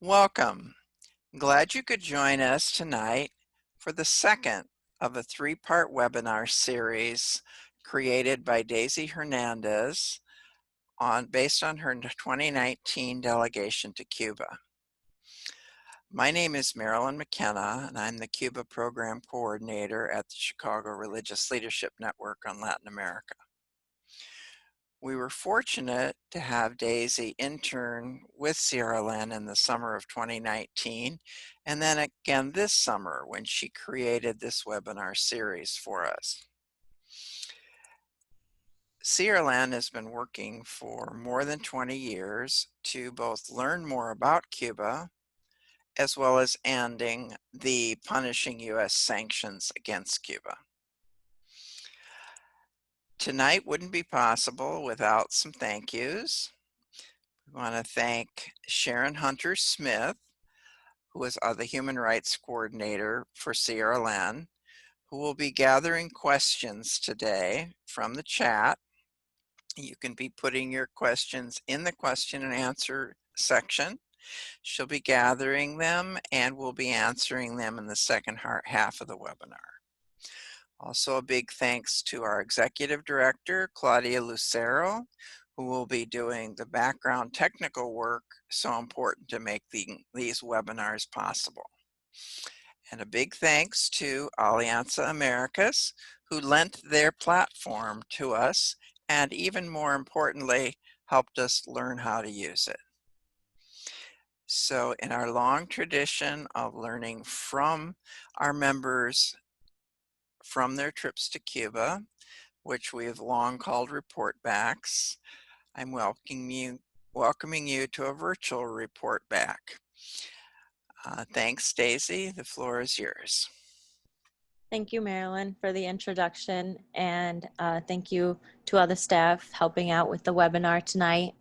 Welcome. Glad you could join us tonight for the second of a three-part webinar series created by Daisy Hernandez based on her 2019 delegation to Cuba. My name is Marilyn McKenna, and I'm the Cuba Program Coordinator at the Chicago Religious Leadership Network on Latin America. We were fortunate to have Daisy intern with Sierra Leone in the summer of 2019, and then again this summer when she created this webinar series for us. Sierra Leone has been working for more than 20 years to both learn more about Cuba, as well as ending the punishing U.S. sanctions against Cuba. Tonight wouldn't be possible without some thank yous. We want to thank Sharon Hunter Smith, who is the Human Rights Coordinator for Sierra Leone, who will be gathering questions today from the chat. You can be putting your questions in the question and answer section. She'll be gathering them and we'll be answering them in the second half of the webinar. Also, a big thanks to our Executive Director, Claudia Lucero, who will be doing the background technical work so important to make these webinars possible. And a big thanks to Alianza Americas, who lent their platform to us and even more importantly, helped us learn how to use it. So in our long tradition of learning from our members from their trips to Cuba, which we have long called report backs, I'm welcoming you to a virtual report back. Thanks, Daisy. The floor is yours. Thank you, Marilyn, for the introduction, and thank you to all the staff helping out with the webinar tonight.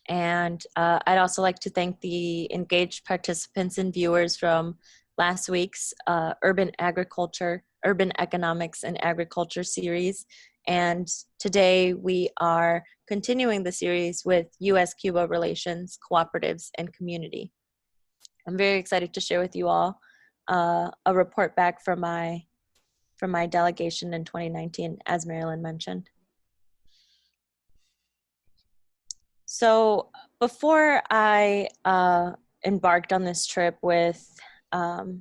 And I'd also like to thank the engaged participants and viewers from last week's Urban Economics and Agriculture series. And today we are continuing the series with US-Cuba relations, cooperatives, and community. I'm very excited to share with you all a report back from my delegation in 2019, as Marilyn mentioned. So before I embarked on this trip with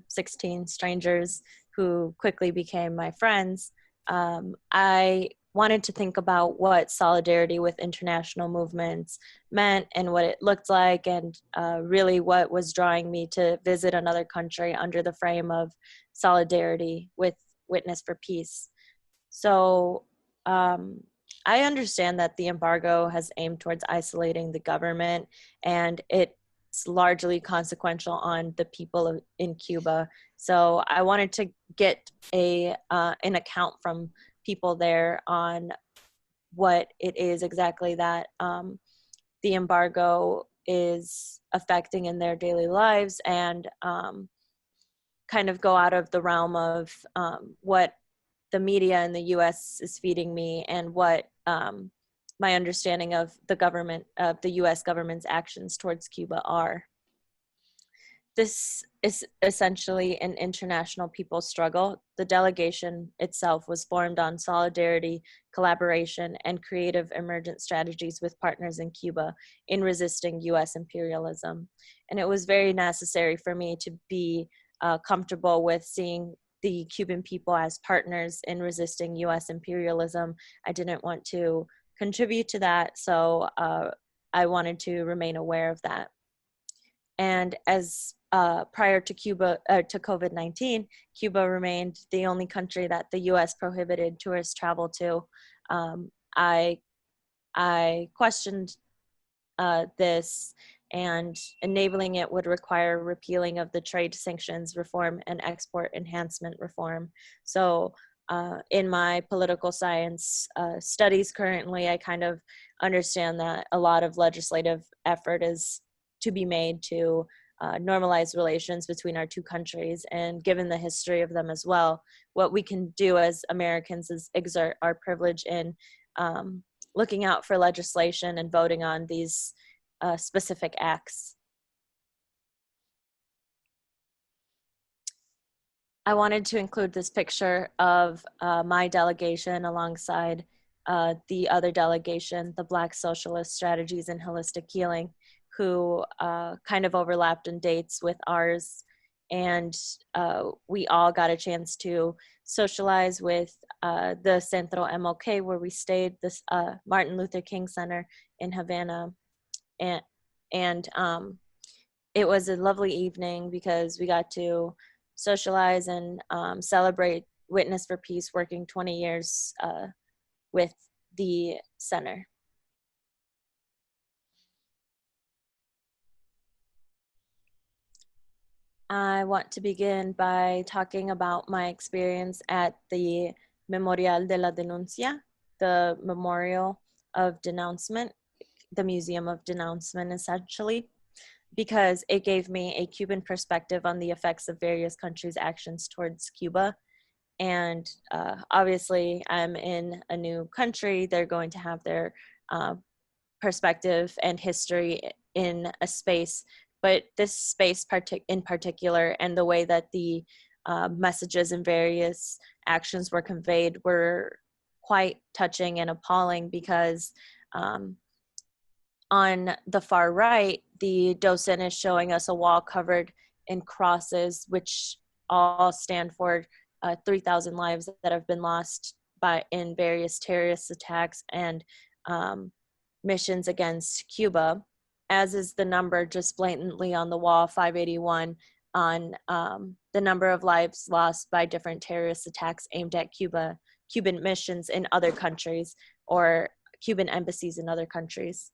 16 strangers who quickly became my friends, I wanted to think about what solidarity with international movements meant and what it looked like, and really what was drawing me to visit another country under the frame of solidarity with Witness for Peace. So I understand that the embargo has aimed towards isolating the government, and it's largely consequential on the people in Cuba. So I wanted to get an account from people there on what it is exactly that the embargo is affecting in their daily lives, and kind of go out of the realm of what the media in the US is feeding me and what my understanding of the US government's actions towards Cuba are. This is essentially an international people's struggle. The delegation itself was formed on solidarity, collaboration, and creative emergent strategies with partners in Cuba in resisting US imperialism. And it was very necessary for me to be comfortable with seeing the Cuban people as partners in resisting US imperialism. I didn't want to contribute to that, so I wanted to remain aware of that. And as prior to COVID-19, Cuba remained the only country that the US prohibited tourist travel to. I questioned this, and enabling it would require repealing of the trade sanctions reform and export enhancement reform. So in my political science studies currently, I kind of understand that a lot of legislative effort is to be made to normalize relations between our two countries. And given the history of them as well, what we can do as Americans is exert our privilege in looking out for legislation and voting on these specific acts. I wanted to include this picture of my delegation alongside the other delegation, the Black Socialist Strategies in Holistic Healing, who kind of overlapped in dates with ours. And we all got a chance to socialize with the Centro MLK, where we stayed, this Martin Luther King Center in Havana. And, and it was a lovely evening because we got to socialize and celebrate Witness for Peace working 20 years with the center. I want to begin by talking about my experience at the Memorial de la Denuncia, the Memorial of Denouncement, the Museum of Denouncement, essentially, because it gave me a Cuban perspective on the effects of various countries' actions towards Cuba. And obviously, I'm in a new country. They're going to have their uh, perspective and history in a space, but this space in particular, and the way that the messages and various actions were conveyed were quite touching and appalling because um, on the far right, the docent is showing us a wall covered in crosses, which all stand for 3,000 lives that have been lost in various terrorist attacks and um, missions against Cuba, as is the number just blatantly on the wall, 581, on the number of lives lost by different terrorist attacks aimed at Cuban missions in other countries, or Cuban embassies in other countries.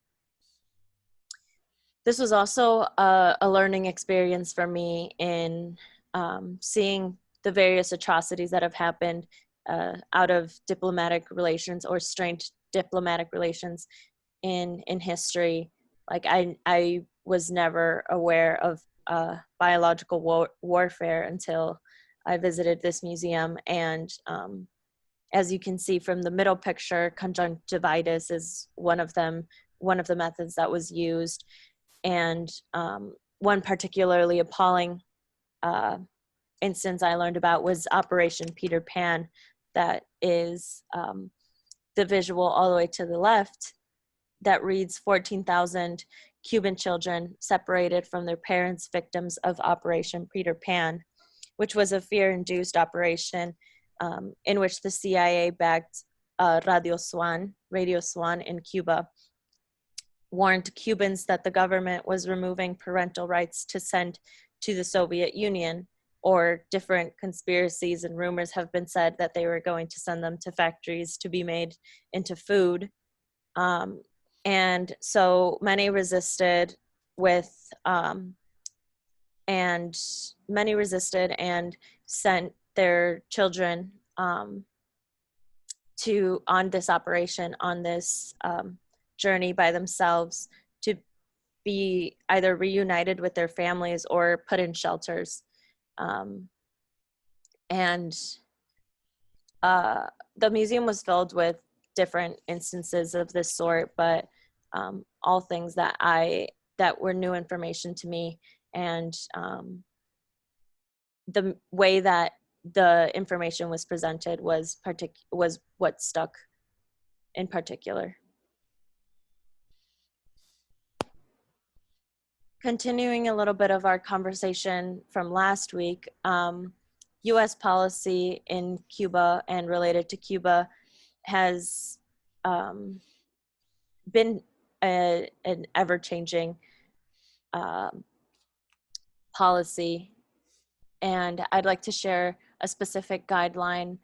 This was also a learning experience for me in seeing the various atrocities that have happened out of diplomatic relations or strained diplomatic relations in history. Like I was never aware of biological warfare until I visited this museum. And as you can see from the middle picture, conjunctivitis is one of them, one of the methods that was used. And one particularly appalling uh, instance I learned about was Operation Peter Pan, that is the visual all the way to the left, that reads 14,000 Cuban children separated from their parents, victims of Operation Peter Pan, which was a fear-induced operation in which the CIA backed Radio Swan in Cuba, warned Cubans that the government was removing parental rights to send to the Soviet Union, or different conspiracies and rumors have been said that they were going to send them to factories to be made into food. And so many resisted with, and many resisted and sent their children on this operation, on this journey by themselves, to be either reunited with their families or put in shelters. And the museum was filled with different instances of this sort, but all things that were new information to me. And the way that the information was presented was what stuck in particular. Continuing a little bit of our conversation from last week, US policy in Cuba and related to Cuba has been an ever-changing policy. And I'd like to share a specific guideline.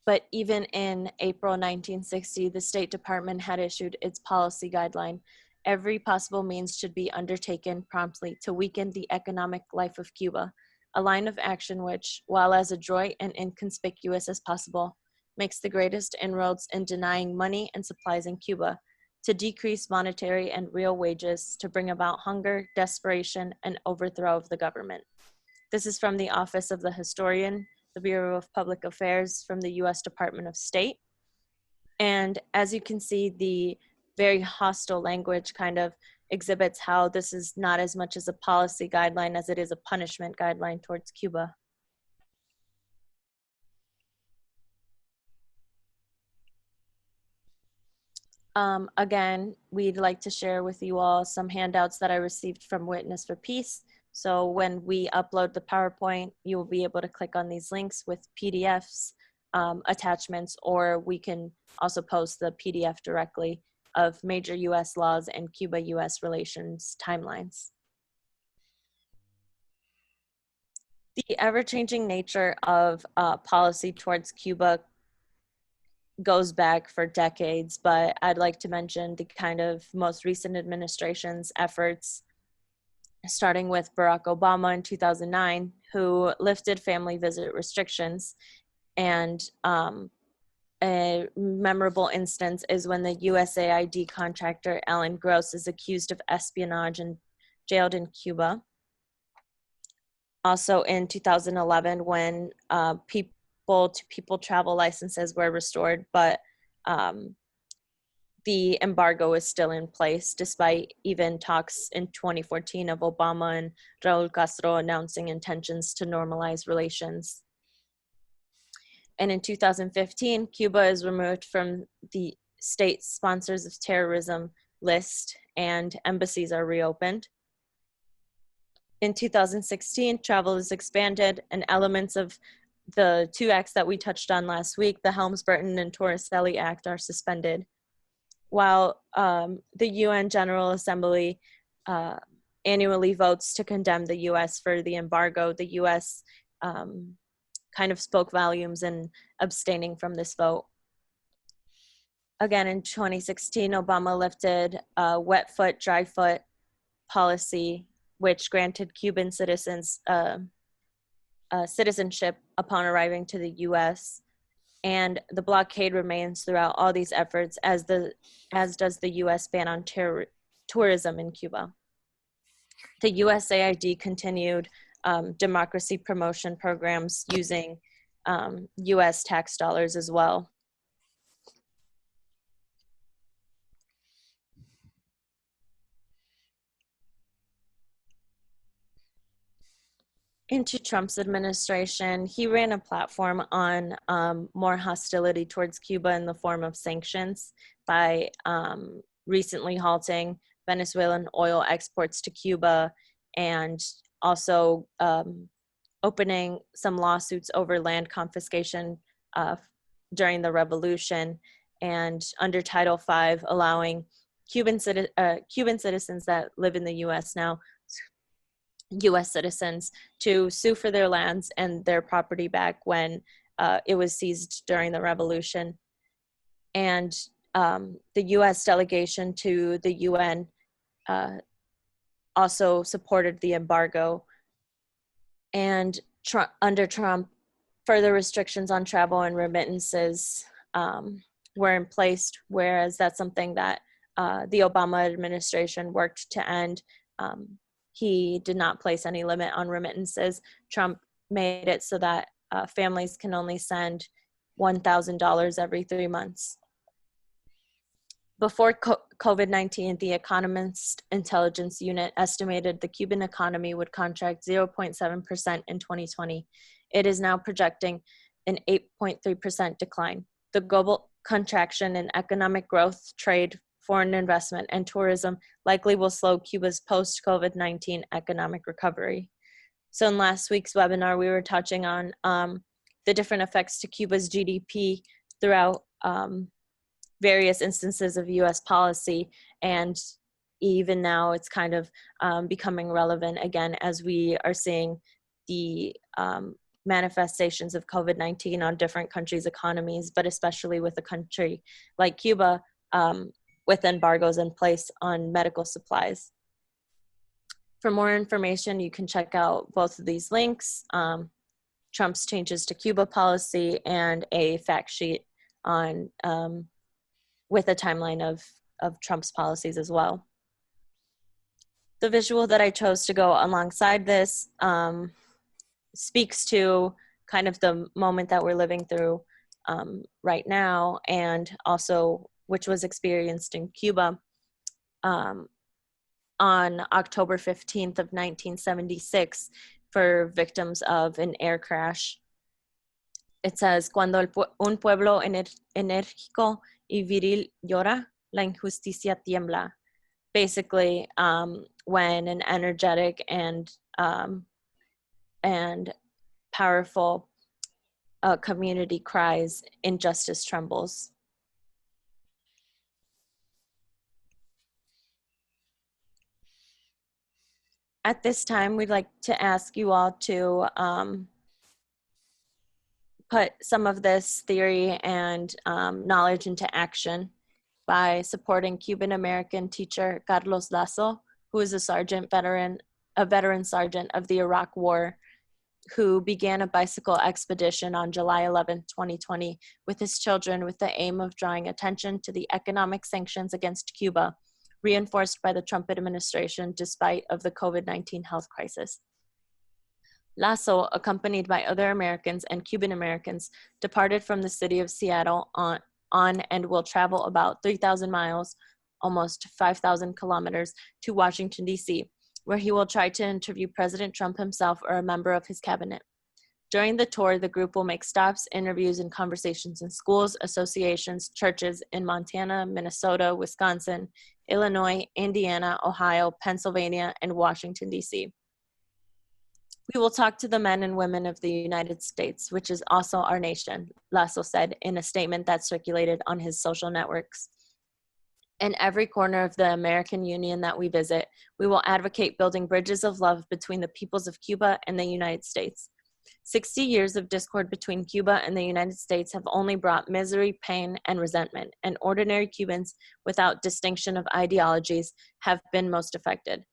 But even in April 1960, the State Department had issued its policy guideline. Every possible means should be undertaken promptly to weaken the economic life of Cuba, a line of action which, while as adroit and inconspicuous as possible, makes the greatest inroads in denying money and supplies in Cuba, to decrease monetary and real wages, to bring about hunger, desperation, and overthrow of the government. This is from the Office of the Historian, the Bureau of Public Affairs, from the US Department of State. And as you can see, the very hostile language kind of exhibits how this is not as much as a policy guideline as it is a punishment guideline towards Cuba. Again, we'd like to share with you all some handouts that I received from Witness for Peace. So when we upload the PowerPoint, you will be able to click on these links with PDFs, attachments, or we can also post the PDF directly of major US laws and Cuba-US relations timelines. The ever-changing nature of policy towards Cuba goes back for decades, but I'd like to mention the kind of most recent administration's efforts, starting with Barack Obama in 2009, who lifted family visit restrictions. And a memorable instance is when the USAID contractor Alan Gross is accused of espionage and jailed in Cuba. Also in 2011, when people-to-people travel licenses were restored, but the embargo is still in place, despite even talks in 2014 of Obama and Raul Castro announcing intentions to normalize relations. And in 2015, Cuba is removed from the state sponsors of terrorism list and embassies are reopened. In 2016, travel is expanded and elements of the two acts that we touched on last week, the Helms-Burton and Torricelli Act, are suspended. While the UN General Assembly annually votes to condemn the US for the embargo, the US kind of spoke volumes in abstaining from this vote. Again, in 2016, Obama lifted a wet foot, dry foot policy, which granted Cuban citizens citizenship upon arriving to the US. And the blockade remains throughout all these efforts, as does the US ban on tourism in Cuba. The USAID continued democracy promotion programs using US tax dollars as well. Into Trump's administration, he ran a platform on more hostility towards Cuba in the form of sanctions by recently halting Venezuelan oil exports to Cuba and also opening some lawsuits over land confiscation during the revolution, and under Title V, allowing Cuban citizens that live in the US now, US citizens, to sue for their lands and their property back when it was seized during the revolution. And the US delegation to the UN also supported the embargo. And under Trump, further restrictions on travel and remittances were in place, whereas that's something that the Obama administration worked to end. He did not place any limit on remittances. Trump made it so that families can only send $1,000 every 3 months. Before COVID-19, the Economist Intelligence Unit estimated the Cuban economy would contract 0.7% in 2020. It is now projecting an 8.3% decline. The global contraction in economic growth, trade, foreign investment, and tourism likely will slow Cuba's post-COVID-19 economic recovery. So in last week's webinar, we were touching on the different effects to Cuba's GDP throughout various instances of US policy, and even now it's kind of becoming relevant again as we are seeing the manifestations of COVID-19 on different countries' economies, but especially with a country like Cuba with embargoes in place on medical supplies. For more information, you can check out both of these links, Trump's changes to Cuba policy and a fact sheet on with a timeline of Trump's policies as well. The visual that I chose to go alongside this speaks to kind of the moment that we're living through right now, and also which was experienced in Cuba on October 15th of 1976 for victims of an air crash. It says, "Cuando un pueblo enérgico y viril llora, La injusticia tiembla. Basically, when an energetic and powerful community cries, injustice trembles. At this time, we'd like to ask you all to put some of this theory and knowledge into action by supporting Cuban American teacher Carlos Lasso, who is a veteran sergeant of the Iraq War, who began a bicycle expedition on July 11, 2020, with his children with the aim of drawing attention to the economic sanctions against Cuba, reinforced by the Trump administration despite of the COVID-19 health crisis. Lasso, accompanied by other Americans and Cuban Americans, departed from the city of Seattle on and will travel about 3,000 miles, almost 5,000 kilometers, to Washington, D.C., where he will try to interview President Trump himself or a member of his cabinet. During the tour, the group will make stops, interviews, and conversations in schools, associations, churches in Montana, Minnesota, Wisconsin, Illinois, Indiana, Ohio, Pennsylvania, and Washington, D.C. We will talk to the men and women of the United States, which is also our nation, Lasso said in a statement that circulated on his social networks. In every corner of the American Union that we visit, we will advocate building bridges of love between the peoples of Cuba and the United States. 60 years of discord between Cuba and the United States have only brought misery, pain, and resentment, and ordinary Cubans, without distinction of ideologies, have been most affected.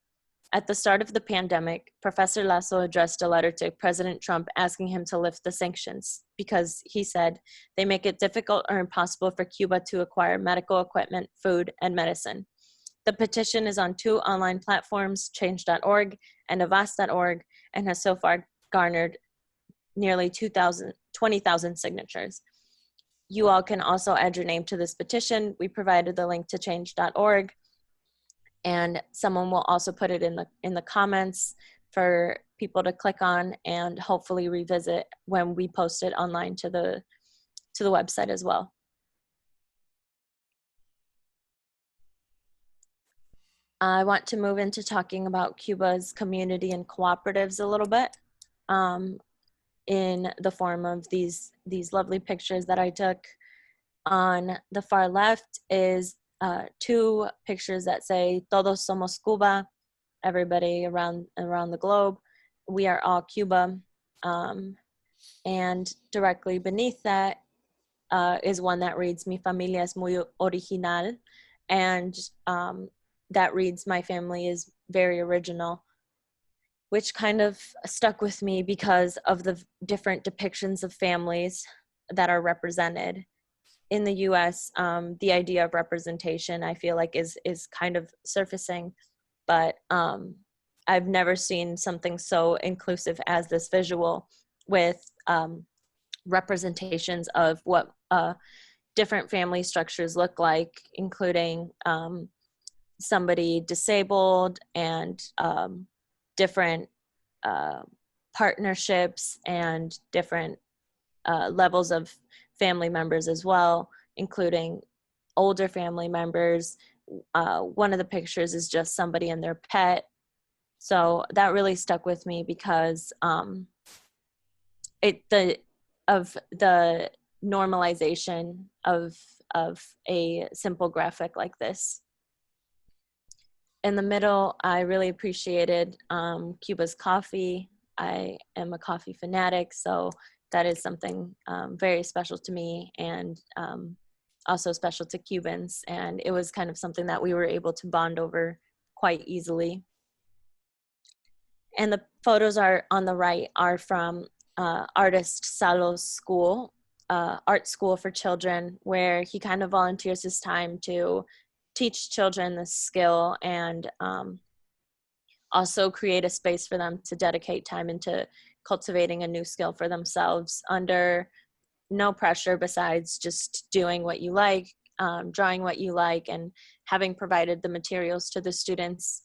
At the start of the pandemic, Professor Lasso addressed a letter to President Trump asking him to lift the sanctions because, he said, they make it difficult or impossible for Cuba to acquire medical equipment, food, and medicine. The petition is on 2 online platforms, change.org and avast.org, and has so far garnered nearly 20,000 signatures. You all can also add your name to this petition. We provided the link to change.org. And someone will also put it in the comments for people to click on and hopefully revisit when we post it online to the website as well. I want to move into talking about Cuba's community and cooperatives a little bit, in the form of these lovely pictures that I took. On the far left is 2 pictures that say "Todos somos Cuba," everybody around the globe. We are all Cuba. And directly beneath that is one that reads "Mi familia es muy original," and that reads "My family is very original," which kind of stuck with me because of the different depictions of families that are represented. In the US, the idea of representation, I feel like is kind of surfacing, but I've never seen something so inclusive as this visual with representations of what different family structures look like, including somebody disabled and different partnerships and different levels of family members as well, including older family members. One of the pictures is just somebody and their pet. So that really stuck with me because of the normalization of a simple graphic like this. In the middle, I really appreciated Cuba's coffee. I am a coffee fanatic, so that is something very special to me, and also special to Cubans. And it was kind of something that we were able to bond over quite easily. And the photos are on the right are from artist Salo's school, art school for children, where he kind of volunteers his time to teach children this skill and also create a space for them to dedicate time into cultivating a new skill for themselves under no pressure besides just doing what you like, drawing what you like, and having provided the materials to the students.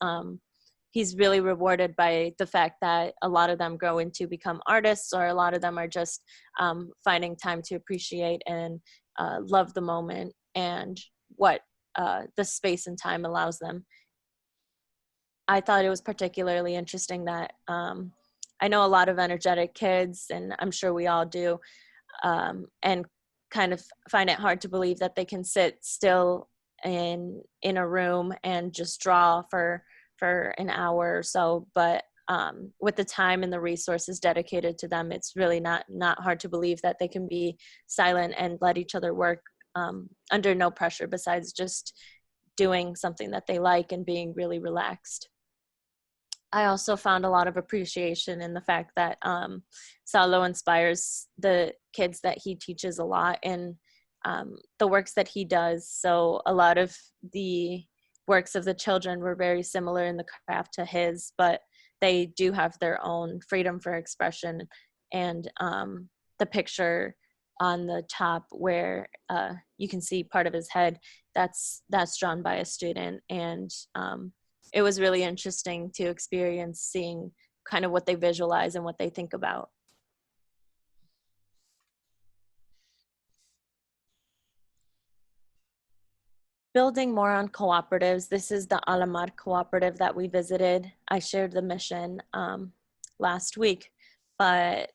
He's really rewarded by the fact that a lot of them grow into become artists, or a lot of them are just finding time to appreciate and love the moment and what the space and time allows them. I thought it was particularly interesting that I know a lot of energetic kids, and I'm sure we all do, and kind of find it hard to believe that they can sit still in a room and just draw for an hour or so. But with the time and the resources dedicated to them, it's really not hard to believe that they can be silent and let each other work under no pressure, besides just doing something that they like and being really relaxed. I also found a lot of appreciation in the fact that Saulo inspires the kids that he teaches a lot in the works that he does. So a lot of the works of the children were very similar in the craft to his, but they do have their own freedom for expression. And the picture on the top where you can see part of his head, that's drawn by a student. And it was really interesting to experience seeing kind of what they visualize and what they think about. Building more on cooperatives. This is the Alamar cooperative that we visited. I shared the mission last week, but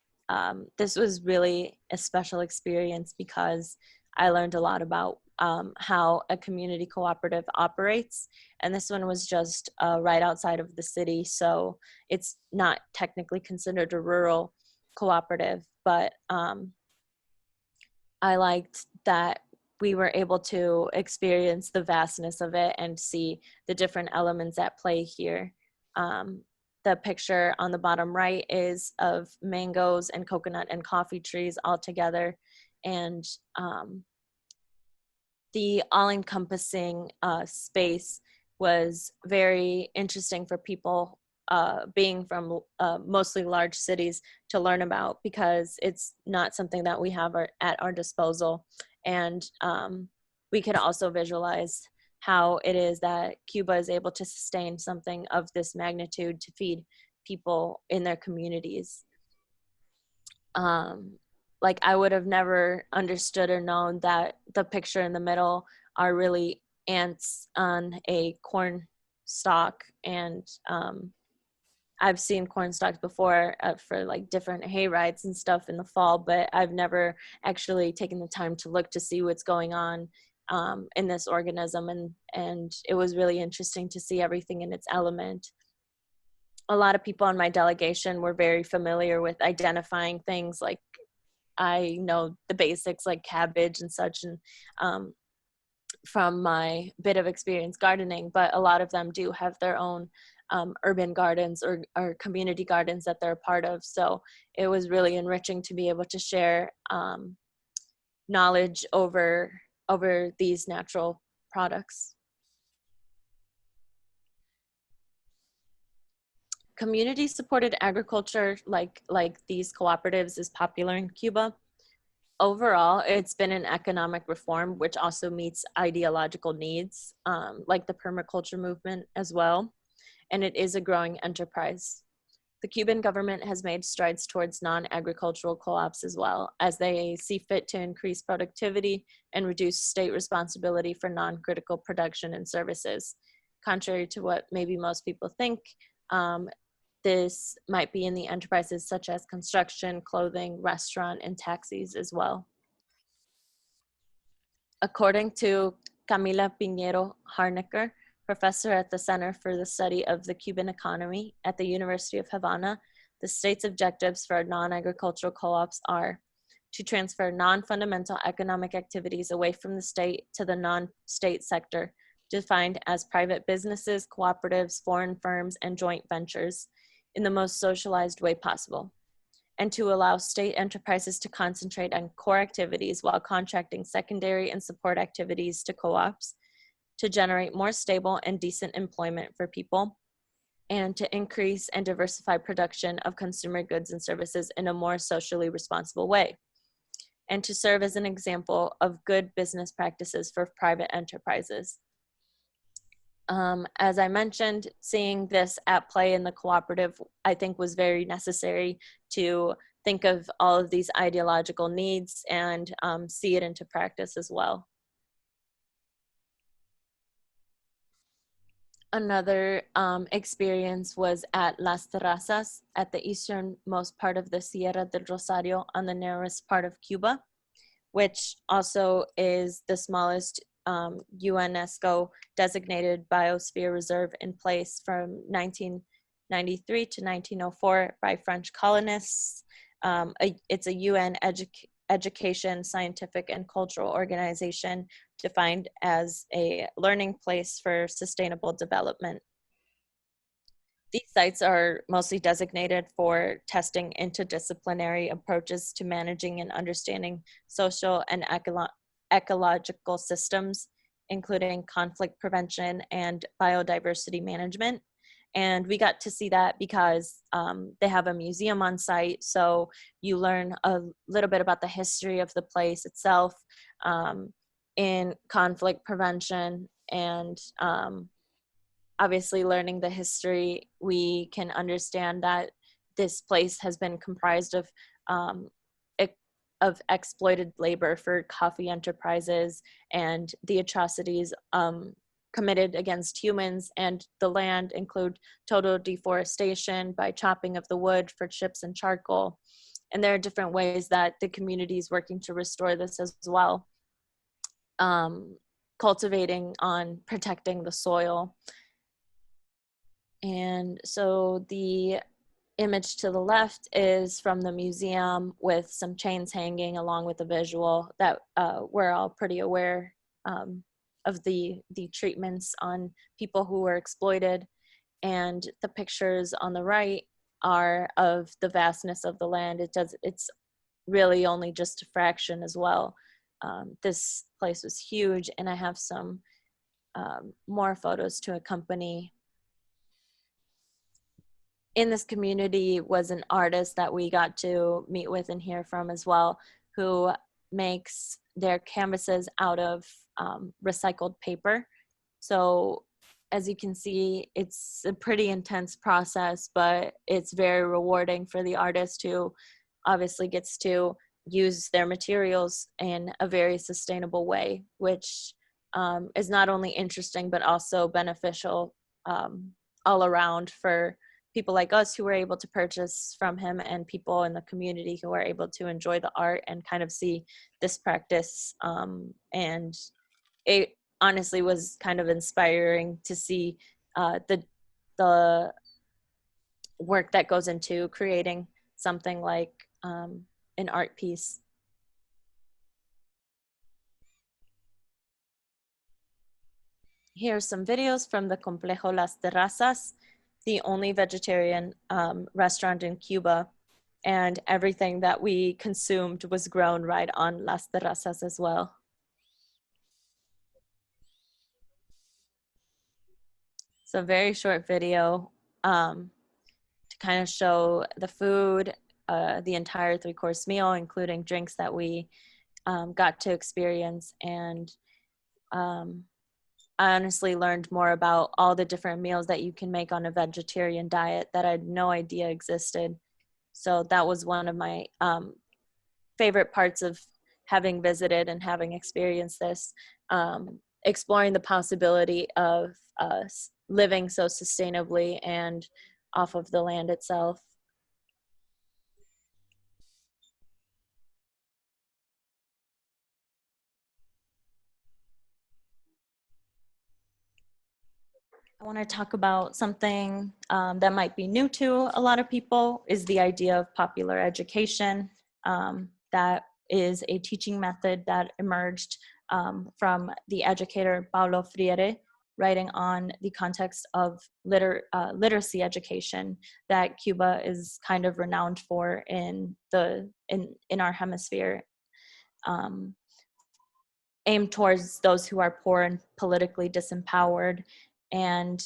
this was really a special experience because I learned a lot about how a community cooperative operates. And this one was just right outside of the city. So it's not technically considered a rural cooperative, but I liked that we were able to experience the vastness of it and see the different elements at play here. The picture on the bottom right is of mangoes and coconut and coffee trees all together. And the all-encompassing space was very interesting for people being from mostly large cities to learn about, because it's not something that we have at our disposal. And we could also visualize how it is that Cuba is able to sustain something of this magnitude to feed people in their communities. Like I would have never understood or known that the picture in the middle are really ants on a corn stalk. And I've seen corn stalks before for like different hay rides and stuff in the fall, but I've never actually taken the time to look to see what's going on in this organism. And it was really interesting to see everything in its element. A lot of people on my delegation were very familiar with identifying things, like I know the basics like cabbage and such, and from my bit of experience gardening, but a lot of them do have their own urban gardens or community gardens that they're a part of. So it was really enriching to be able to share knowledge over these natural products. Community supported agriculture like these cooperatives is popular in Cuba. Overall, it's been an economic reform which also meets ideological needs, like the permaculture movement as well, and it is a growing enterprise. The Cuban government has made strides towards non-agricultural co-ops as well, as they see fit to increase productivity and reduce state responsibility for non-critical production and services. Contrary to what maybe most people think, this might be in the enterprises such as construction, clothing, restaurant, and taxis as well. According to Camila Piñero Harnecker, professor at the Center for the Study of the Cuban Economy at the University of Havana, the state's objectives for non-agricultural co-ops are to transfer non-fundamental economic activities away from the state to the non-state sector, defined as private businesses, cooperatives, foreign firms, and joint ventures, in the most socialized way possible, and to allow state enterprises to concentrate on core activities while contracting secondary and support activities to co-ops, to generate more stable and decent employment for people, and to increase and diversify production of consumer goods and services in a more socially responsible way, and to serve as an example of good business practices for private enterprises. As I mentioned, seeing this at play in the cooperative, I think was very necessary to think of all of these ideological needs and see it into practice as well. Another experience was at Las Terrazas at the easternmost part of the Sierra del Rosario on the narrowest part of Cuba, which also is the smallest UNESCO designated biosphere reserve in place from 1993 to 1904 by French colonists. It's a UN education, scientific, and cultural organization defined as a learning place for sustainable development. These sites are mostly designated for testing interdisciplinary approaches to managing and understanding social and ecological systems, including conflict prevention and biodiversity management. And we got to see that because they have a museum on site. So you learn a little bit about the history of the place itself um, in conflict prevention and obviously learning the history, we can understand that this place has been comprised um, of exploited labor for coffee enterprises and the atrocities committed against humans and the land include total deforestation by chopping of the wood for chips and charcoal. And there are different ways that the community is working to restore this as well. Cultivating on protecting the soil. And so the image to the left is from the museum with some chains hanging along with a visual that we're all pretty aware of the treatments on people who were exploited. And the pictures on the right are of the vastness of the land. It's really only just a fraction as well. This place was huge, and I have some more photos to accompany. In this community was an artist that we got to meet with and hear from as well, who makes their canvases out of recycled paper. So as you can see, it's a pretty intense process, but it's very rewarding for the artist who obviously gets to use their materials in a very sustainable way, which is not only interesting, but also beneficial all around for people like us who were able to purchase from him and people in the community who are able to enjoy the art and kind of see this practice. And it honestly was kind of inspiring to see the work that goes into creating something like an art piece. Here are some videos from the Complejo Las Terrazas, the only vegetarian restaurant in Cuba, and everything that we consumed was grown right on Las Terrazas as well. So very short video to kind of show the food, the entire three-course meal, including drinks that we got to experience. And I honestly learned more about all the different meals that you can make on a vegetarian diet that I had no idea existed. So that was one of my favorite parts of having visited and having experienced this, exploring the possibility of living so sustainably and off of the land itself. I want to talk about something that might be new to a lot of people is the idea of popular education. That is a teaching method that emerged from the educator Paulo Freire, writing on the context of literacy education that Cuba is kind of renowned for in our hemisphere. Aimed towards those who are poor and politically disempowered. And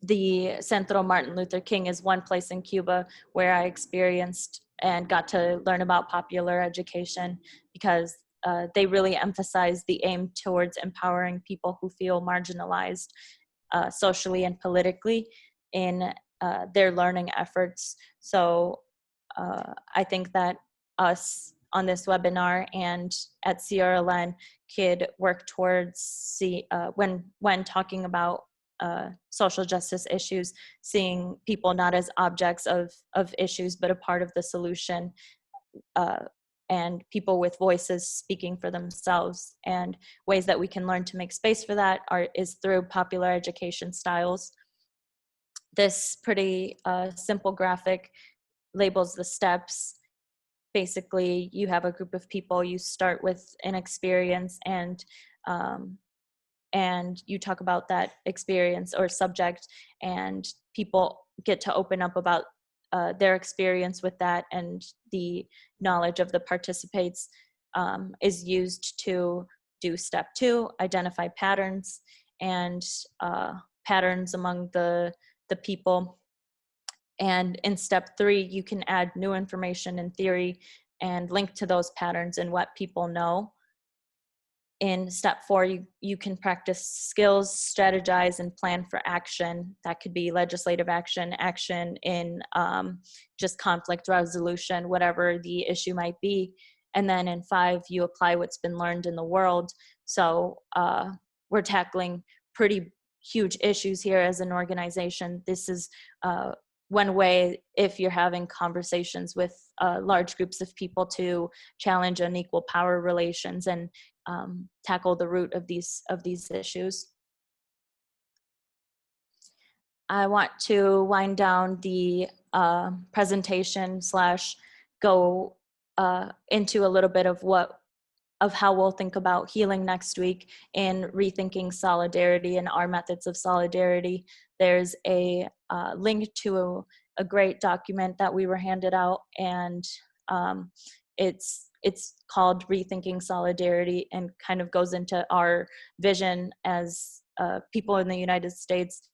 the Centro Martin Luther King is one place in Cuba where I experienced and got to learn about popular education because they really emphasize the aim towards empowering people who feel marginalized socially and politically in their learning efforts. So I think that us on this webinar and at CRLN could work towards when talking about social justice issues, seeing people not as objects of issues, but a part of the solution, and people with voices speaking for themselves. And ways that we can learn to make space for that is through popular education styles. This pretty simple graphic labels the steps. Basically, you have a group of people, you start with an experience, and you talk about that experience or subject, and people get to open up about their experience with that, and the knowledge of the participants is used to do step 2, identify patterns, and patterns among the people. And in step 3, you can add new information and theory and link to those patterns and what people know. In step 4, you can practice skills, strategize, and plan for action. That could be legislative action, action in just conflict resolution, whatever the issue might be. And then in 5, you apply what's been learned in the world. So we're tackling pretty huge issues here as an organization. This is one way, if you're having conversations with large groups of people, to challenge unequal power relations and tackle the root of these issues. I want to wind down the presentation / go into a little bit of how we'll think about healing next week in rethinking solidarity and our methods of solidarity. There's a link to a great document that we were handed out, and it's called Rethinking Solidarity, and kind of goes into our vision as people in the United States,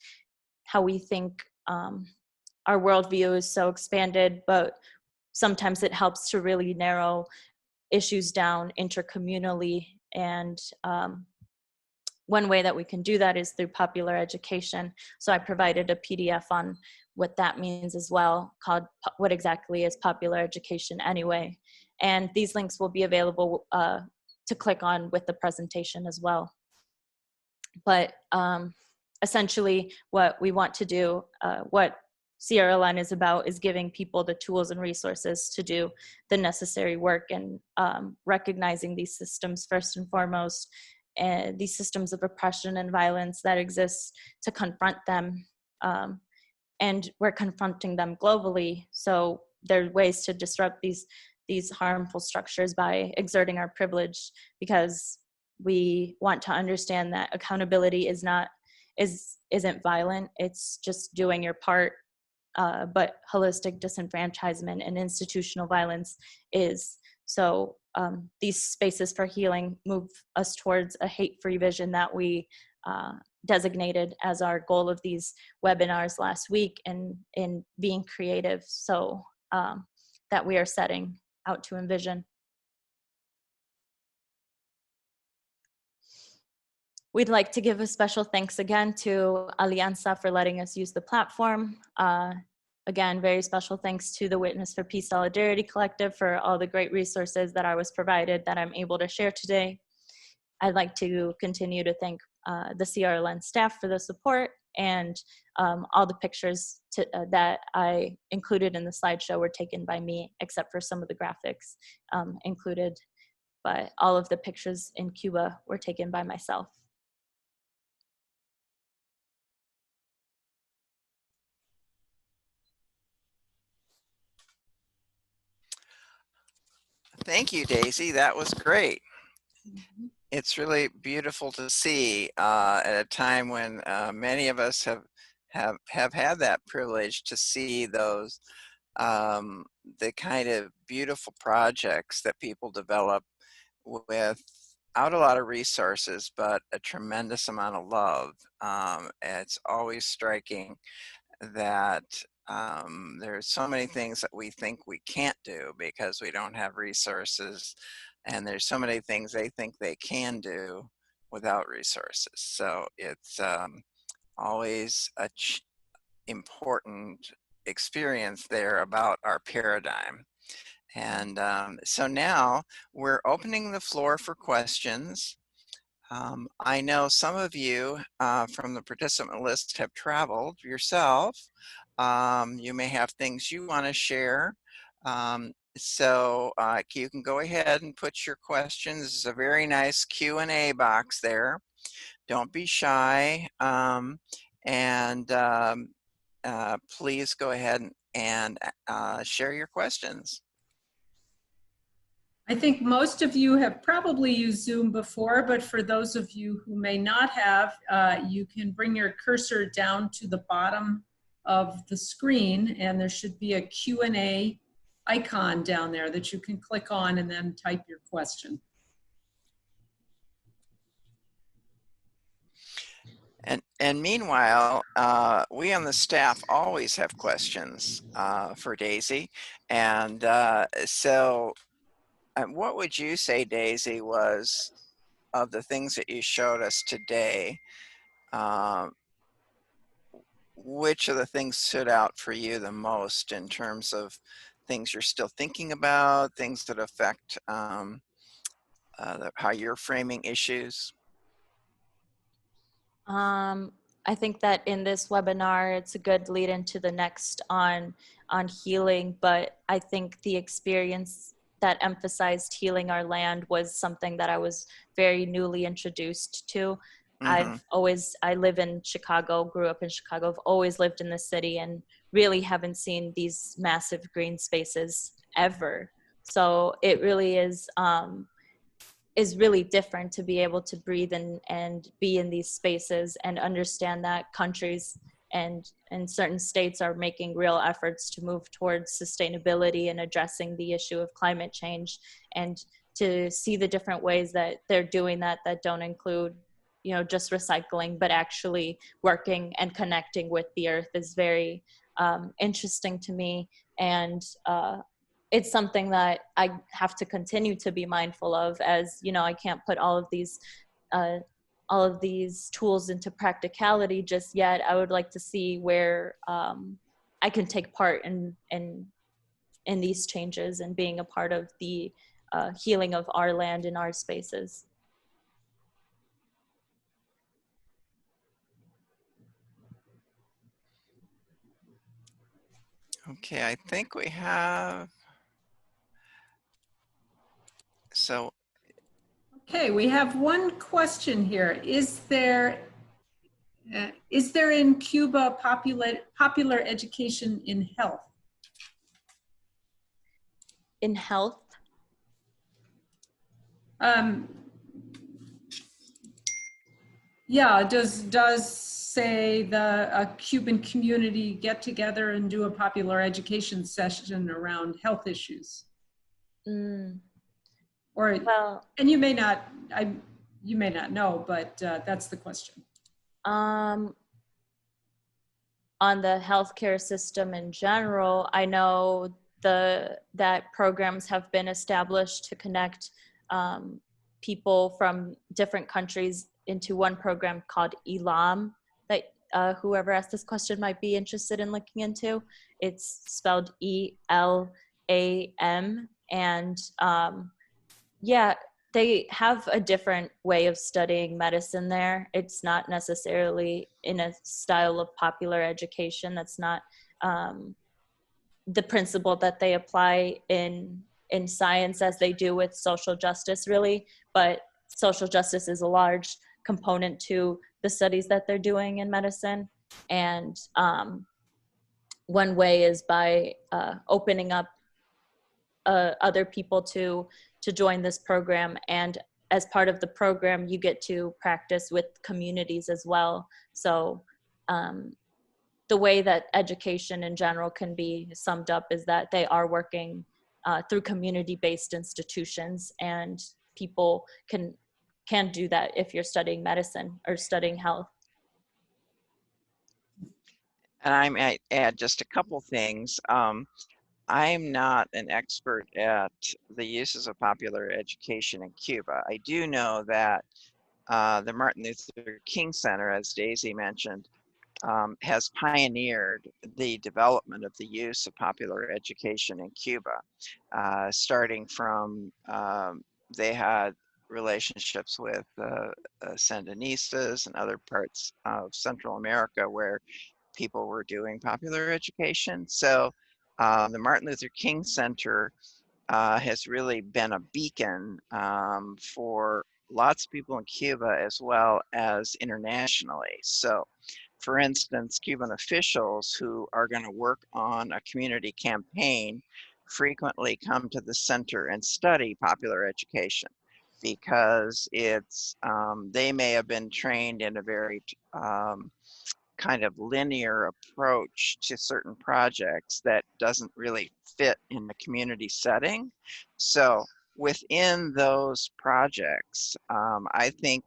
how we think our worldview is so expanded, but sometimes it helps to really narrow issues down intercommunally. And one way that we can do that is through popular education. So I provided a PDF on what that means as well, called What Exactly is Popular Education Anyway? And these links will be available to click on with the presentation as well. But essentially what we want to do, what CRLN is about, is giving people the tools and resources to do the necessary work, and recognizing these systems first and foremost, and these systems of oppression and violence that exist, to confront them. And we're confronting them globally. So there are ways to disrupt these harmful structures by exerting our privilege, because we want to understand that accountability isn't violent. It's just doing your part. But holistic disenfranchisement and institutional violence is. So these spaces for healing move us towards a hate-free vision that we designated as our goal of these webinars last week, and in being creative, so that we are setting out to envision. We'd like to give a special thanks again to Alianza for letting us use the platform. Again, very special thanks to the Witness for Peace Solidarity Collective for all the great resources that I was provided that I'm able to share today. I'd like to continue to thank the CRLN staff for the support, and all the pictures that I included in the slideshow were taken by me, except for some of the graphics included, but all of the pictures in Cuba were taken by myself. Thank you, Daisy. That was great. Mm-hmm. It's really beautiful to see at a time when many of us have had that privilege to see those the kind of beautiful projects that people develop without a lot of resources, but a tremendous amount of love. It's always striking that there's so many things that we think we can't do because we don't have resources, and there's so many things they think they can do without resources. So it's always a important experience there about our paradigm. And so now we're opening the floor for questions. I know some of you from the participant list have traveled yourself. You may have things you want to share. So you can go ahead and put your questions. There's a very nice Q&A box there. Don't be shy. Please go ahead and share your questions. I think most of you have probably used Zoom before, but for those of you who may not have, you can bring your cursor down to the bottom of the screen, and there should be a Q&A icon down there that you can click on and then type your question. And meanwhile, we on the staff always have questions for Daisy. And what would you say, Daisy, was of the things that you showed us today, which of the things stood out for you the most in terms of things you're still thinking about, things that affect how you're framing issues? I think that in this webinar, it's a good lead into the next on healing, but I think the experience that emphasized healing our land was something that I was very newly introduced to. I live in Chicago, grew up in Chicago. I've always lived in the city and really haven't seen these massive green spaces ever. So it really is really different to be able to breathe and be in these spaces and understand that countries and certain states are making real efforts to move towards sustainability and addressing the issue of climate change, and to see the different ways that they're doing that don't include, you know, just recycling, but actually working and connecting with the earth is very interesting to me. And it's something that I have to continue to be mindful of, as you know, I can't put all of these tools into practicality just yet. I would like to see where I can take part in these changes and being a part of the healing of our land and our spaces. Okay, I think we have. So. Okay, we have one question here. Is there in Cuba popular education in health? In health? Yeah, does say the Cuban community get together and do a popular education session around health issues? Or, well, and you may not know, but that's the question. On the healthcare system in general, I know that programs have been established to connect people from different countries into one program called ELAM that whoever asked this question might be interested in looking into. It's spelled ELAM, and yeah, they have a different way of studying medicine there. It's not necessarily in a style of popular education. That's not the principle that they apply in science as they do with social justice, really. But social justice is a large component to the studies that they're doing in medicine. And one way is by opening up other people to join this program, and as part of the program you get to practice with communities as well. So the way that education in general can be summed up is that they are working through community-based institutions, and people can do that if you're studying medicine or studying health. And I might add just a couple things. I'm not an expert at the uses of popular education in Cuba. I do know that the Martin Luther King Center, as Daisy mentioned, has pioneered the development of the use of popular education in Cuba, starting from they had relationships with Sandinistas and other parts of Central America where people were doing popular education. So the Martin Luther King Center has really been a beacon for lots of people in Cuba as well as internationally. So, for instance, Cuban officials who are going to work on a community campaign frequently come to the center and study popular education because they may have been trained in a very kind of linear approach to certain projects that doesn't really fit in the community setting. So within those projects, I think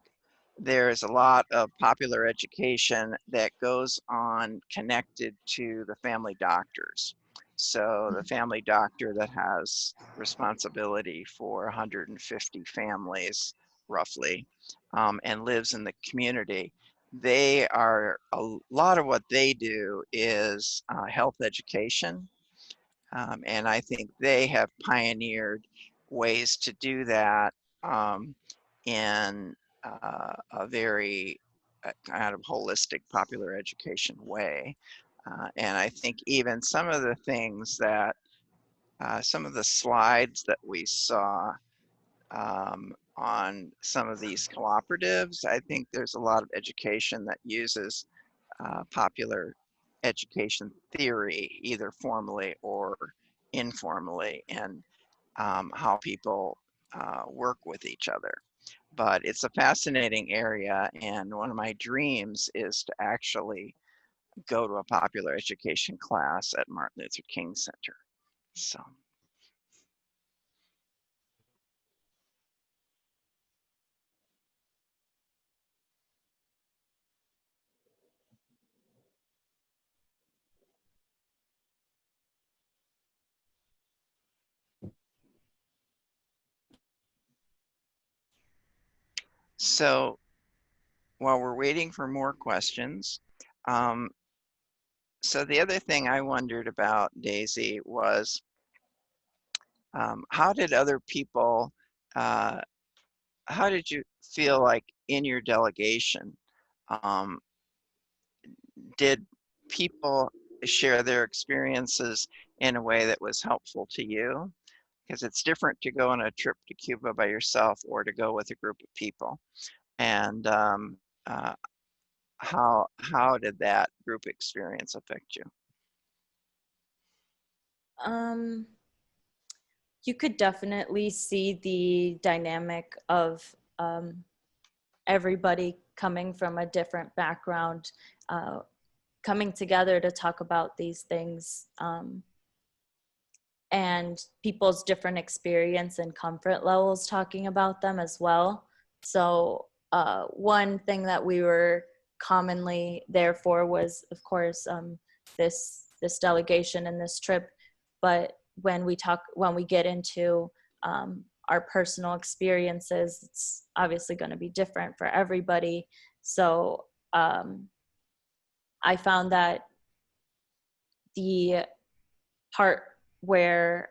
there's a lot of popular education that goes on connected to the family doctors. So the family doctor that has responsibility for 150 families roughly, and lives in the community, a lot of what they do is health education. And I think they have pioneered ways to do that in a very kind of holistic popular education way. And I think even some of the things that, some of the slides that we saw on some of these cooperatives, I think there's a lot of education that uses popular education theory, either formally or informally, and how people work with each other. But it's a fascinating area, and one of my dreams is to actually go to a popular education class at Martin Luther King Center. So. So while we're waiting for more questions, so the other thing I wondered about, Daisy, was how did other people, uh, how did you feel like in your delegation? Um, did people share their experiences in a way that was helpful to you? Because it's different to go on a trip to Cuba by yourself or to go with a group of people. And uh, how did that group experience affect you? Um, you could definitely see the dynamic of everybody coming from a different background, uh, coming together to talk about these things, and people's different experience and comfort levels talking about them as well. So one thing that we were commonly there for was, of course, this delegation and this trip. But when we get into our personal experiences, it's obviously going to be different for everybody. So I found that the part where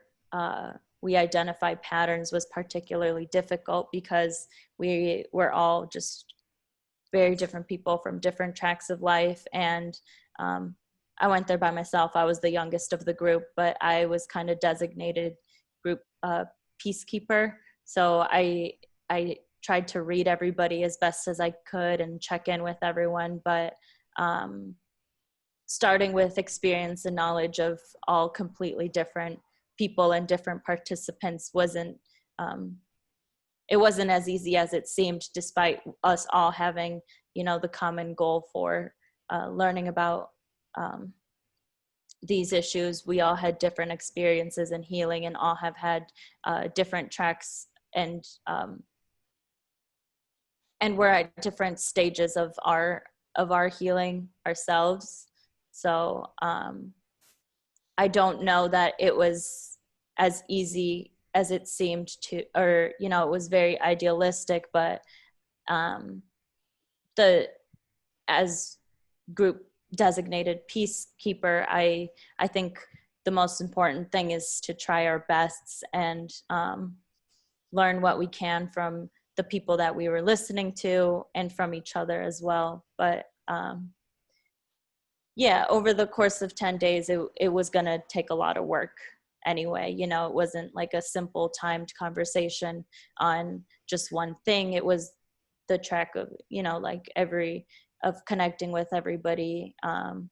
we identify patterns was particularly difficult because we were all just very different people from different tracks of life. And I went there by myself. I was the youngest of the group, but I was kind of designated group peacekeeper. So I tried to read everybody as best as I could and check in with everyone. But starting with experience and knowledge of all completely different people and different participants it wasn't as easy as it seemed, despite us all having, the common goal for learning about these issues. We all had different experiences in healing and all have had different tracks, and we're at different stages of our healing ourselves. So I don't know that it was as easy as it seemed to, or it was very idealistic, but the as group designated peacekeeper, I think the most important thing is to try our best and learn what we can from the people that we were listening to and from each other as well. But yeah, over the course of 10 days, it was going to take a lot of work anyway. You know, it wasn't like a simple timed conversation on just one thing. It was the track of, you know, like of connecting with everybody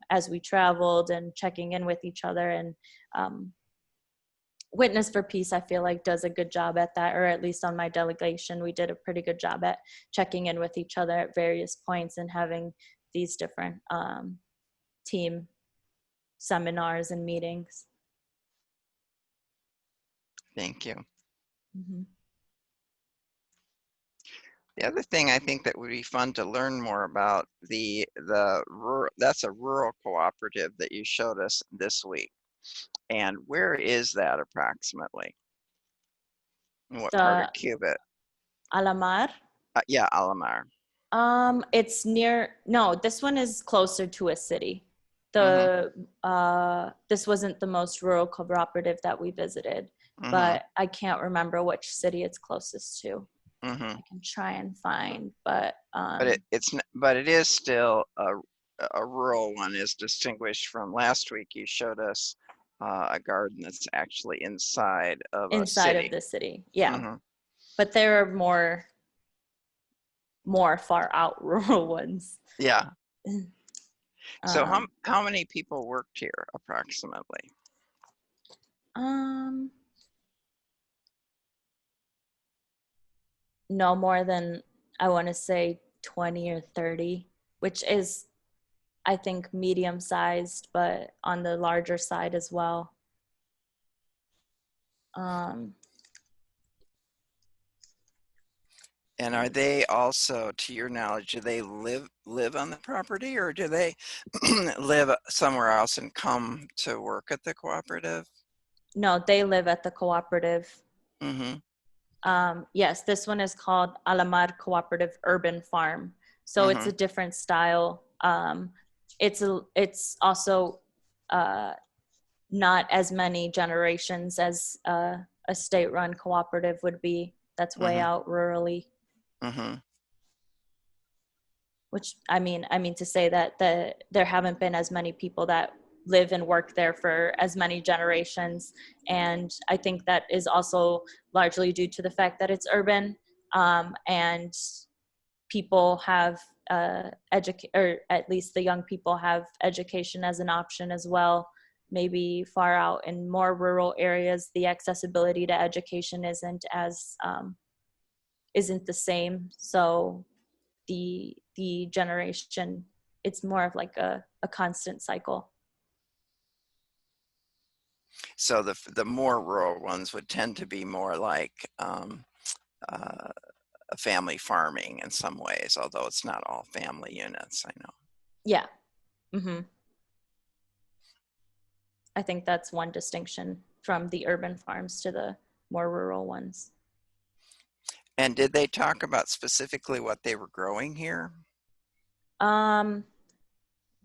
as we traveled and checking in with each other. And Witness for Peace, I feel like, does a good job at that, or at least on my delegation, we did a pretty good job at checking in with each other at various points and having these different team seminars and meetings. Thank you. Mm-hmm. The other thing I think that would be fun to learn more about, that's a rural cooperative that you showed us this week. And where is that approximately? In what part of The Cuba? Alamar, Yeah, Alamar. it's near, no, this one is closer to a city. This wasn't the most rural cooperative that we visited, but I can't remember which city it's closest to. I can try and find, but it is still a rural one, is distinguished from last week. You showed us a garden that's actually inside of a inside city. of the city, yeah. But there are more far out rural ones. Yeah. So how many people worked here approximately? No more than, I want to say 20 or 30, which is, I think, medium sized, but on the larger side as well. And are they also, to your knowledge, do they live on the property, or do they live somewhere else and come to work at the cooperative? No, they live at the cooperative. Yes, this one is called Alamar Cooperative Urban Farm. So it's a different style. It's also not as many generations as a state-run cooperative would be. That's way out rurally. Which I mean to say that there haven't been as many people that live and work there for as many generations, and I think that is also largely due to the fact that it's urban, and people have or at least the young people have education as an option as well. Maybe far out in more rural areas, the accessibility to education isn't the same. So the generation, it's more of like a constant cycle. So the more rural ones would tend to be more like family farming in some ways, although it's not all family units, I know. Yeah. I think that's one distinction from the urban farms to the more rural ones. And did they talk about specifically what they were growing here?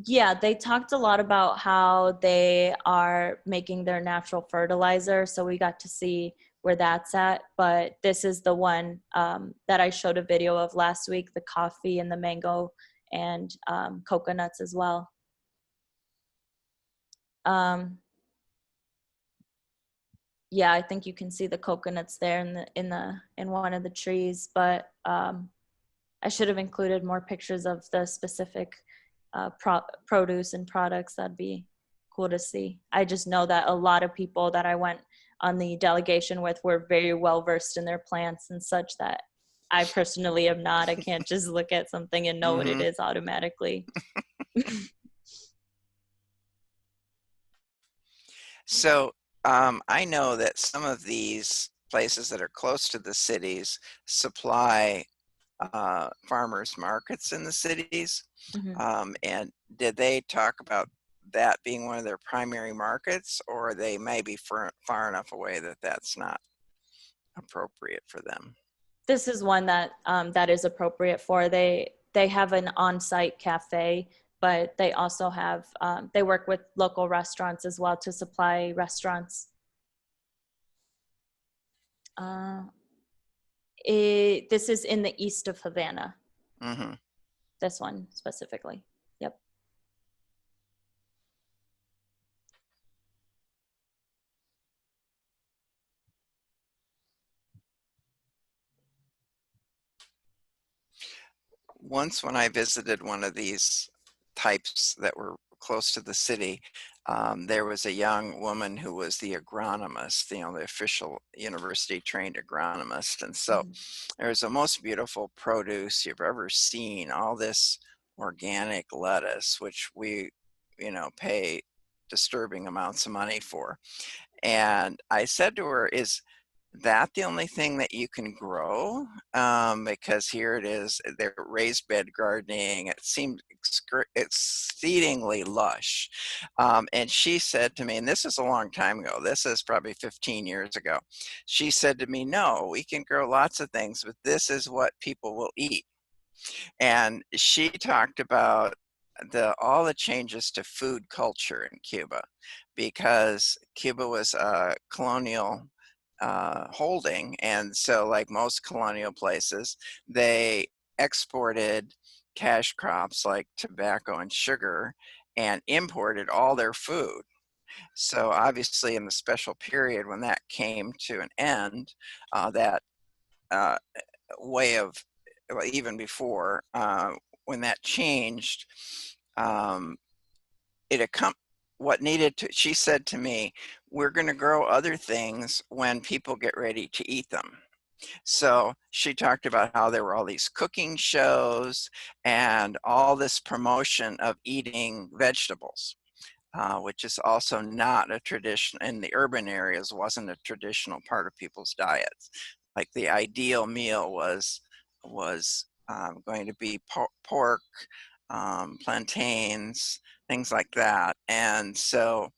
Yeah, they talked a lot about how they are making their natural fertilizer. So we got to see where that's at. But this is the one that I showed a video of last week, the coffee and the mango and coconuts as well. Yeah, I think you can see the coconuts there in one of the trees, but I should have included more pictures of the specific produce and products. That'd be cool to see. I just know that a lot of people that I went on the delegation with were very well versed in their plants and such that I personally am not. I can't just look at something and know what it is automatically. So I know that some of these places that are close to the cities supply farmers markets in the cities. And did they talk about that being one of their primary markets, or they may be far enough away that that's not appropriate for them? This is one that that is appropriate for. They have an on-site cafe but they also have, they work with local restaurants as well to supply restaurants. This is in the east of Havana. Mm-hmm. This one specifically. Yep. Once when I visited one of these types that were close to the city, there was a young woman who was the agronomist, you know, the official university trained agronomist. And so Mhm. there's the most beautiful produce you've ever seen, all this organic lettuce, which we, you know, pay disturbing amounts of money for. And I said to her, is that the only thing that you can grow? Because here it is, they're raised bed gardening. It seemed exceedingly lush. And she said to me, and this is a long time ago, this is probably 15 years ago. She said to me, no, we can grow lots of things, but this is what people will eat. And she talked about all the changes to food culture in Cuba, because Cuba was a colonial holding, and so like most colonial places, they exported cash crops like tobacco and sugar and imported all their food. So obviously in the special period when that came to an end, that uh, way of, well, even before, when that changed, um, what needed to, she said to me, we're going to grow other things when people get ready to eat them. So she talked about how there were all these cooking shows and all this promotion of eating vegetables, which is also not a tradition in the urban areas, wasn't a traditional part of people's diets. Like the ideal meal was going to be pork, plantains, things like that. And so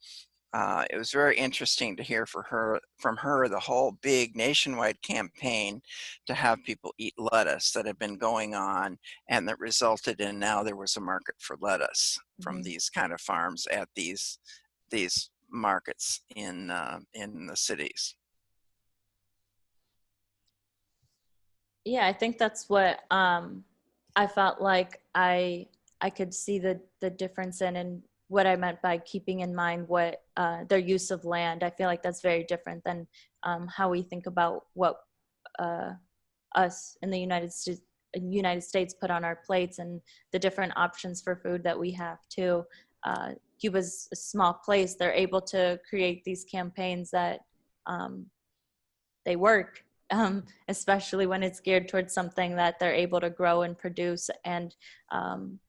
it was very interesting to hear from her the whole big nationwide campaign to have people eat lettuce that had been going on, and that resulted in now there was a market for lettuce from Mhm. these kind of farms at these markets in the cities. Yeah, I think that's what I felt like I could see the difference in, and what I meant by keeping in mind what their use of land. I feel like that's very different than how we think about what uh, us in the United States put on our plates, and the different options for food that we have too. Cuba's a small place. They're able to create these campaigns that um, they work, especially when it's geared towards something that they're able to grow and produce, and um,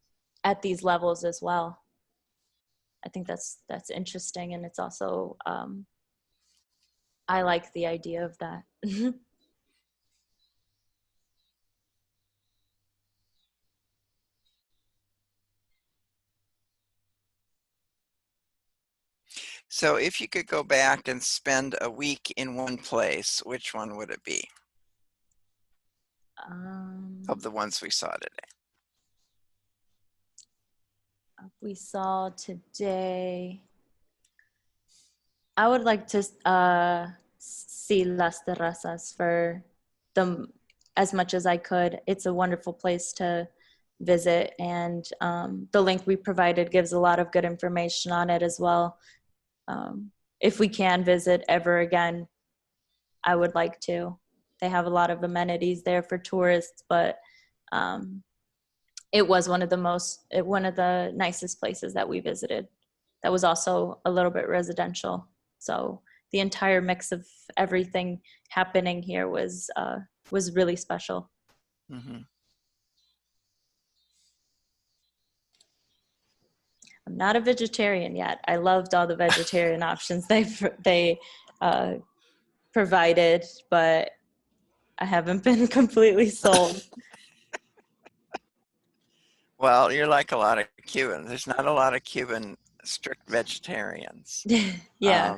at these levels as well. I think that's interesting, and it's also I like the idea of that. So if you could go back and spend a week in one place, which one would it be of the ones we saw today? We saw today. I would like to see Las Terrazas for the as much as I could. It's a wonderful place to visit, and the link we provided gives a lot of good information on it as well. If we can visit ever again, I would like to. They have a lot of amenities there for tourists, but um, it was one of the nicest places that we visited. That was also a little bit residential. So the entire mix of everything happening here was really special. Mm-hmm. I'm not a vegetarian yet. I loved all the vegetarian options they uh, provided, but I haven't been completely sold. Well, you're like a lot of Cubans. There's not a lot of Cuban strict vegetarians. Yeah.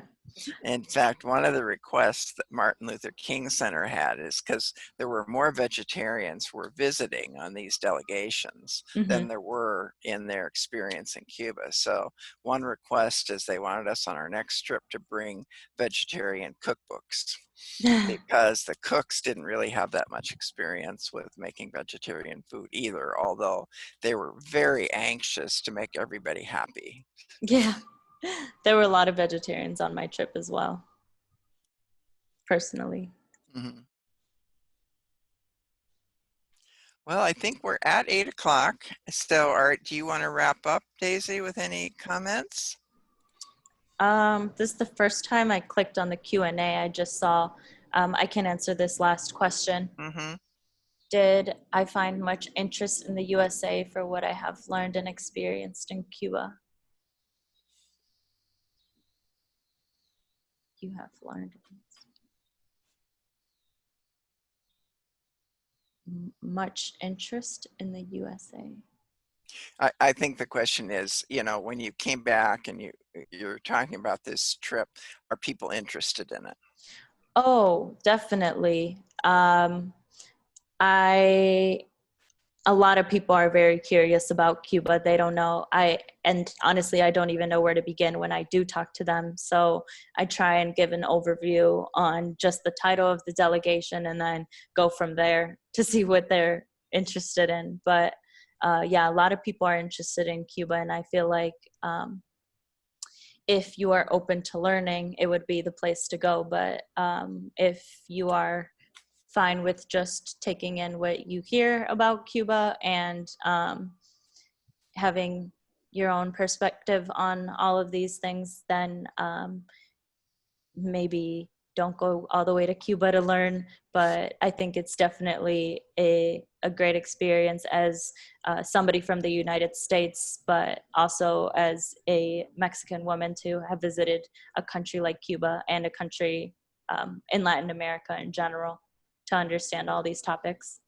In fact, one of the requests that Martin Luther King Center had is because there were more vegetarians who were visiting on these delegations than Mhm. there were in their experience in Cuba. So one request is they wanted us on our next trip to bring vegetarian cookbooks because the cooks didn't really have that much experience with making vegetarian food either, although they were very anxious to make everybody happy. Yeah. There were a lot of vegetarians on my trip as well, personally. Mhm. Well, I think we're at 8 o'clock. So, do you want to wrap up, Daisy, with any comments? This is the first time I clicked on the Q&A. I just saw, I can answer this last question. Mm-hmm. Did I find much interest in the USA for what I have learned and experienced in Cuba? You have learned much interest in the USA. I think the question is, when you came back and you're talking about this trip, are people interested in it? Oh, definitely. I a lot of people are very curious about Cuba. They don't know. And honestly, I don't even know where to begin when I do talk to them. So I try and give an overview on just the title of the delegation and then go from there to see what they're interested in. But yeah, a lot of people are interested in Cuba, and I feel like if you are open to learning, it would be the place to go. But if you are fine with just taking in what you hear about Cuba and having your own perspective on all of these things, then maybe don't go all the way to Cuba to learn. But I think it's definitely a great experience as somebody from the United States, but also as a Mexican woman to have visited a country like Cuba and a country in Latin America in general to understand all these topics.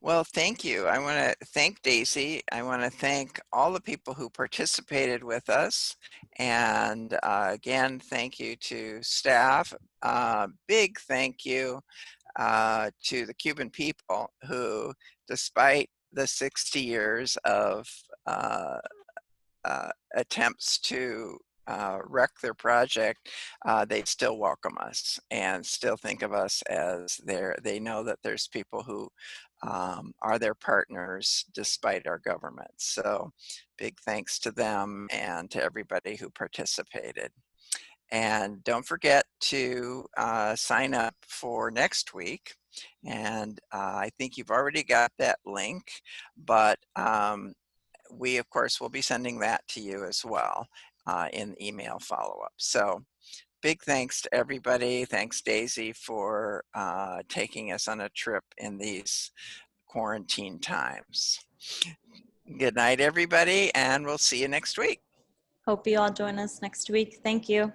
Well, thank you. I want to thank Daisy. I want to thank all the people who participated with us. And again, thank you to staff. Big thank you to the Cuban people who, despite the 60 years of attempts to wreck their project, they still welcome us and still think of us as they know that there's people who are their partners despite our government. So big thanks to them and to everybody who participated. And don't forget to sign up for next week. And I think you've already got that link, but we, of course, will be sending that to you as well in email follow-up. So big thanks to everybody. Thanks, Daisy, for taking us on a trip in these quarantine times. Good night, everybody, and we'll see you next week. Hope you all join us next week. Thank you.